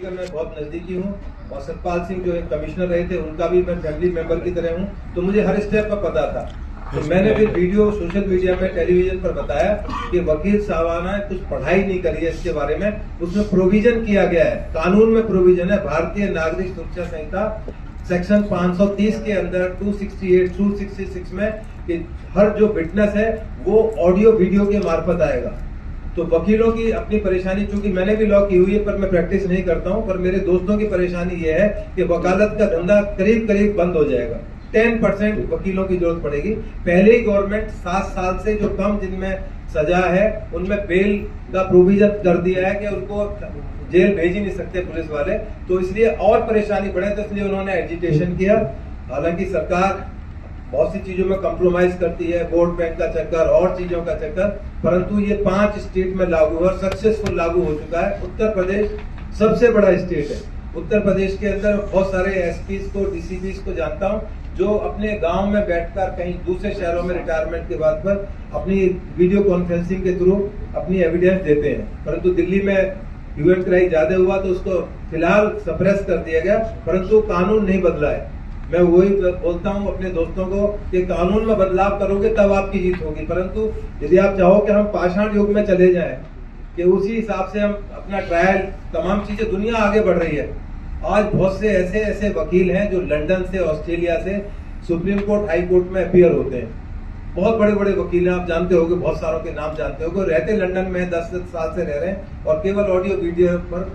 का मैं बहुत नजदीकी हूँ और सतपाल सिंह जो एक कमिश्नर रहे थे उनका भी मैं फैमिली मेंबर की तरह हूँ, तो मुझे हर स्टेप पर पता था। तो मैंने फिर वीडियो सोशल मीडिया में टेलीविजन पर बताया कि वकील साहबाना कुछ पढ़ाई नहीं करी है इसके बारे में। उसमें प्रोविजन किया गया है, कानून में प्रोविजन है, भारतीय नागरिक सुरक्षा संहिता सेक्शन 530 के अंदर 268, 266 में कि हर जो विटनेस है वो ऑडियो वीडियो के मार्फत आएगा। तो वकीलों की अपनी परेशानी, चूंकि मैंने भी लॉ की हुई है पर मैं प्रैक्टिस नहीं करता हूं, पर मेरे दोस्तों की परेशानी ये है कि वकालत का धंधा करीब करीब बंद हो जाएगा। 10% वकीलों की जरूरत पड़ेगी। पहले ही गवर्नमेंट 7 साल से जो कम जिनमें सजा है उनमें बेल का प्रोविजन कर दिया है कि उनको जेल भेज ही नहीं सकते पुलिस वाले, तो इसलिए और परेशानी बढ़े, तो इसलिए उन्होंने एजिटेशन किया। हालांकि सरकार बहुत सी चीजों में कंप्रोमाइज करती है, वोट बैंक का चक्कर और चीजों का चक्कर, परंतु ये 5 स्टेट में लागू और सक्सेसफुल लागू हो चुका है। उत्तर प्रदेश सबसे बड़ा स्टेट है। उत्तर प्रदेश के अंदर बहुत सारे एसपीज को, डीसीपीज को जानता हूं जो अपने गांव में बैठकर कहीं दूसरे शहरों में रिटायरमेंट के बाद पर अपनी वीडियो कॉन्फ्रेंसिंग के थ्रू अपनी एविडेंस देते हैं। परंतु दिल्ली में ह्यू एंड क्राई ज्यादा हुआ तो उसको फिलहाल सप्रेस कर दिया गया, परंतु कानून नहीं बदला है। मैं वही बोलता हूं अपने दोस्तों को कि कानून में बदलाव करोगे तब आपकी जीत होगी, परंतु यदि आप चाहो कि हम पाषाण युग में चले जाएं कि उसी हिसाब से हम अपना ट्रायल, तमाम चीजें, दुनिया आगे बढ़ रही है। आज बहुत से ऐसे ऐसे वकील हैं जो लंदन से, ऑस्ट्रेलिया से सुप्रीम कोर्ट, हाई कोर्ट में अपीयर होते हैं। बहुत बड़े बड़े वकील हैं, आप जानते होंगे, बहुत सारों के नाम जानते होंगे, रहते लंदन में 10 साल से रह रहे हैं और केवल ऑडियो वीडियो पर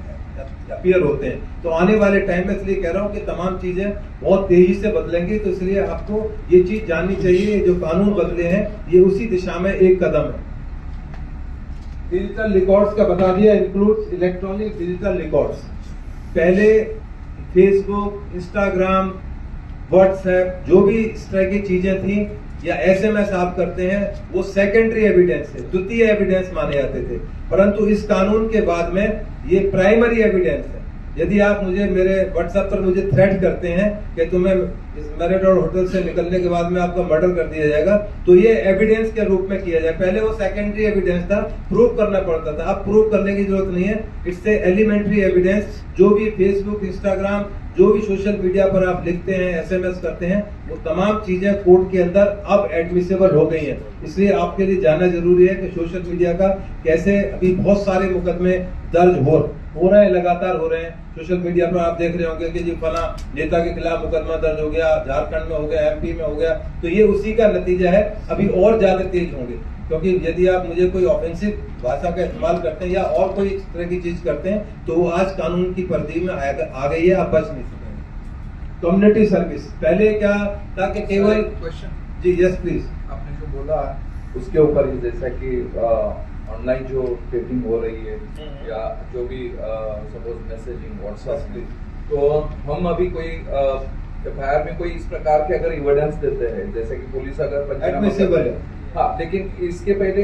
अपीयर होते हैं। तो आने वाले टाइम में इसलिए कह रहा हूं कि तमाम चीजें बहुत तेजी से बदलेंगी, तो इसलिए आपको ये चीज जाननी चाहिए, जो कानून बदले हैं ये उसी दिशा में एक कदम है। डिजिटल रिकॉर्ड्स का बता दिया, इंक्लूड्स इलेक्ट्रॉनिक डिजिटल रिकॉर्ड्स। पहले फेसबुक, इंस्टाग्राम, व्हाट्सएप, जो भी इस तरह की चीजें थी या एसएमएस आप करते हैं, वो सेकेंडरी एविडेंस है, द्वितीय एविडेंस माने जाते थे, परंतु इस कानून के बाद में ये प्राइमरी एविडेंस है। यदि आप मुझे मेरे व्हाट्सएप पर मुझे थ्रेट करते हैं कि तुम्हें इस मैरिडोर होटल से निकलने के बाद में आपका मर्डर कर दिया जाएगा, तो ये एविडेंस के रूप में किया जाए। पहले वो सेकेंडरी एविडेंस था, प्रूव करना पड़ता था, अब प्रूव करने की जरूरत नहीं है। इससे एलिमेंट्री एविडेंस, जो भी फेसबुक, इंस्टाग्राम, जो भी सोशल मीडिया पर आप लिखते हैं, एसएमएस करते हैं, वो तमाम चीजें कोर्ट के अंदर अब एडमिसेबल हो गई हैं। इसलिए आपके लिए जानना जरूरी है कि सोशल मीडिया का कैसे, अभी बहुत सारे मुकदमे दर्ज हो रहे हैं, लगातार हो रहे हैं। सोशल मीडिया पर आप देख रहे होंगे कि जी फला नेता के खिलाफ मुकदमा दर्ज हो गया, झारखंड में हो गया, एमपी में हो गया, तो ये उसी का नतीजा है। अभी और ज्यादा तेज होंगे, क्योंकि यदि आप मुझे कोई ऑफेंसिव भाषा का इस्तेमाल करते हैं या और कोई इस तरह की चीज करते हैं तो वो आज कानून की परिधि में आ गई है, आप बच नहीं सकेंगे। कम्युनिटी सर्विस, पहले क्या था कि केवल जी, यस प्लीज, आपने जो बोला उसके ऊपर ही, जैसा कि ऑनलाइन जो डेटिंग हो रही है या जो भी सपोज मैसेजिंग व्हाट्सएप, तो हम अभी कोई एफआईआर में कोई इस प्रकार के अगर एविडेंस देते हैं, जैसे कि पुलिस अगर एडमिसिबल है, हाँ, लेकिन इसके पहले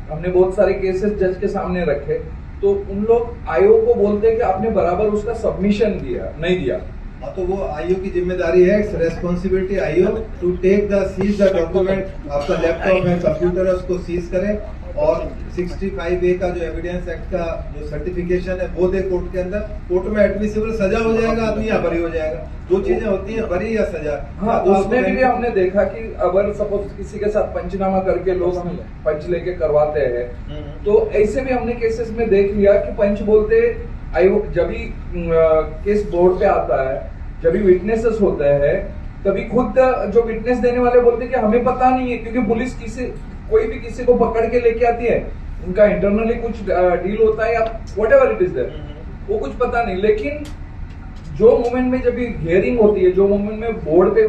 हमने बहुत सारे केसेस जज के सामने रखे, तो उन लोग आयोग को बोलते हैं कि आपने बराबर उसका सबमिशन नहीं दिया। तो वो आईओ की जिम्मेदारी है, responsibility IO to take the seize the document. आपका लैपटॉप है, कंप्यूटर है, उसको सीज करें और 65A का जो एविडेंस एक्ट का जो सर्टिफिकेशन है वो दे कोर्ट के अंदर। कोर्ट में एडमिसिबल सजा हो जाएगा आदमी या बरी हो जाएगा, दो चीजें होती हैं, बरी या सजा। हाँ, उसमें भी हमने देखा कि अगर सपोज किसी के साथ पंचनामा करके लोग पंच लेके करवाते हैं, तो ऐसे भी हमने केसेस में देख लिया कि पंच बोलते आयोग, जब भी केस बोर्ड पे आता है, जब भी विटनेसेस होते हैं, तभी खुद जो विटनेस देने वाले बोलते कि हमें पता नहीं है, क्योंकि पुलिस कोई भी किसी को पकड़ के लेके आती है, उनका इंटरनली कुछ डील होता है या व्हाटएवर इट इज देयर, वो कुछ पता नहीं। लेकिन जो मोमेंट में जब हियरिंग होती है, जो मोमेंट में बोर्ड पे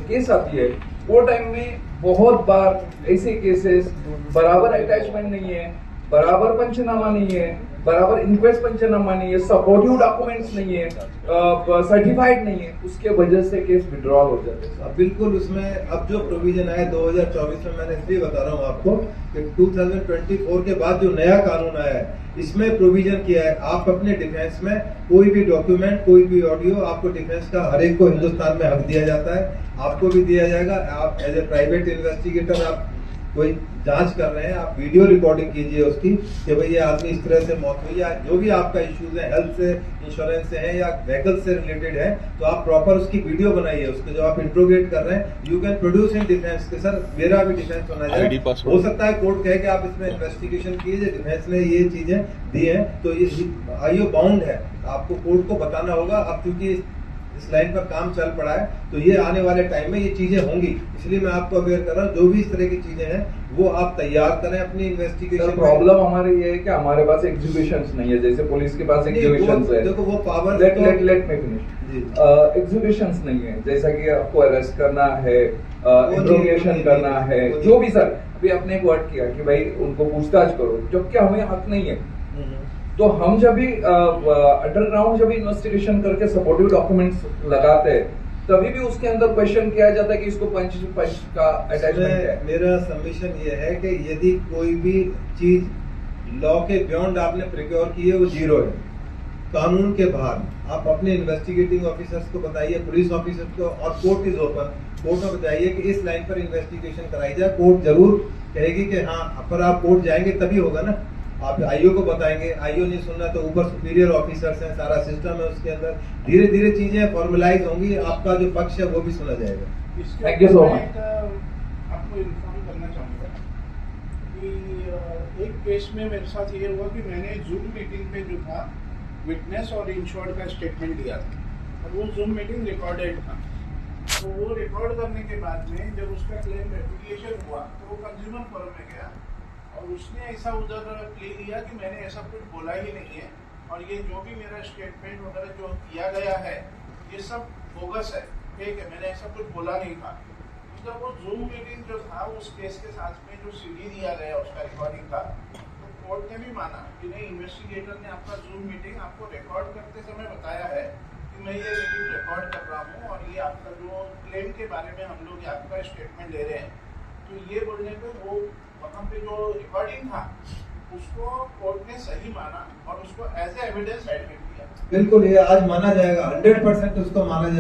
केस आती है, वो टाइम में बहुत बार ऐसे केसेस बराबर अटैचमेंट नहीं है, बराबर पंचनामा नहीं है, बराबर इंक्वेस्ट पंचनामा नहीं है, सपोर्टिव डॉक्यूमेंट्स नहीं है, सर्टिफाइड नहीं है, उसके वजह से केस विड्रॉल हो जाते हैं। बिल्कुल, उसमें अब जो प्रोविजन आया 2024 में, मैंने इसलिए बता रहा हूँ आपको कि 2024 के बाद जो नया कानून आया है, इसमें प्रोविजन किया है आप अपने डिफेंस में कोई भी डॉक्यूमेंट, कोई भी ऑडियो, आपको डिफेंस का हर एक को हिंदुस्तान में हक दिया जाता है, आपको भी दिया जाएगा। आप एज ए प्राइवेट इन्वेस्टिगेटर आप कोई जांच कर रहे हैं, आप वीडियो रिकॉर्डिंग कीजिए उसकी कि भाई ये आदमी इस तरह से मौत हुई, या जो भी आपका इश्यूज है, हेल्थ से, इंश्योरेंस से है या व्हीकल से रिलेटेड है, तो आप प्रॉपर उसकी वीडियो बनाइए। उसके जो आप इंट्रोगेट कर रहे हैं, you can produce in defence के सर मेरा भी डिफेंस होना चाहिए। हो सकता है कोर्ट कहे कि आप इसमें इन्वेस्टिगेशन कीजिए, डिफेंस ने ये चीजें दी हैं, तो ये आईओ बाउंड है, आपको कोर्ट को बताना होगा। अब क्योंकि इस लाइन पर काम चल पड़ा है, तो ये आने वाले टाइम में ये चीजें होंगी, इसलिए मैं आपको अवेयर कर रहा हूँ। जो भी इस तरह की चीजें हैं वो आप तैयार करें अपनी इन्वेस्टिगेशन। प्रॉब्लम हमारे ये है कि हमारे पास एग्जीबिशंस नहीं है, जैसे पुलिस के पास एग्जीबिशंस है। देखो वो power let me finish. Exhibitions नहीं है, जैसा कि आपको अरेस्ट करना है, इंट्रोगेशन करना है, जो भी सर अभी आपने एक वर्ड किया कि भाई उनको पूछताछ करो, जबकि हमें हक नहीं है। तो हम जब भी अंडरग्राउंड जब इन्वेस्टिगेशन करके सपोर्टिव डॉक्यूमेंट्स लगाते हैं, तभी भी उसके अंदर क्वेश्चन किया जाता है कि इसको पंच का अटैचमेंट है। मेरा सबमिशन ये है कि यदि कोई भी चीज लॉ के बियॉन्ड आपने प्रिक्योर की है, वो जीरो है, कानून के बाहर। आप अपने इन्वेस्टिगेटिंग ऑफिसर्स को बताइए, पुलिस ऑफिसर्स को, और कोर्ट इज ओपन, कोर्ट में बताइए कि इस लाइन पर इन्वेस्टिगेशन कराई जाए। कोर्ट जरूर कहेगी कि हाँ, पर आप कोर्ट जाएंगे तभी होगा ना। आप आईओ को बताएंगे, आईओ नहीं सुनना तो ऊपर सुपीरियर ऑफिसर्स हैं, सारा सिस्टम है उसके अंदर, धीरे धीरे चीजें फॉर्मलाइज होंगी, आपका जो पक्ष है वो भी सुना जाएगा। Thank you so much. आपको इन्फॉर्म करना चाहूँगा कि एक केस में मेरे साथ ये हुआ कि मैंने जूम मीटिंग पे जो था विटनेस और इंश्योर्ड का स्टेटमेंट दिया था, और वो जूम मीटिंग रिकॉर्डेड था। तो वो रिकॉर्ड करने के बाद में जब उसका क्लेम एप्लीकेशन हुआ तो वो कंज्यूमर फोरम में गया, और उसने ऐसा उधर प्ले लिया कि मैंने ऐसा कुछ बोला ही नहीं है, और ये जो भी मेरा स्टेटमेंट वगैरह जो किया गया है ये सब बोगस है, ठीक है, मैंने ऐसा कुछ बोला नहीं था। तो जब वो जूम मीटिंग जो था उस केस के साथ में जो सीडी दिया गया उसका रिकॉर्डिंग का, तो कोर्ट ने भी माना कि नहीं, इन्वेस्टिगेटर ने आपका जूम मीटिंग आपको रिकॉर्ड करते समय बताया है कि मैं ये मीटिंग रिकॉर्ड कर रहा हूँ, और ये आपका जो क्लेम के बारे में हम लोग आपका स्टेटमेंट ले रहे हैं। तो ये बोलने पे वो वहाँ पे जो रिकॉर्डिंग था उसको कोर्ट ने सही माना और उसको एज ए एविडेंस एडमिट किया। बिल्कुल, ये आज माना जाएगा, 100% उसको माना जाएगा।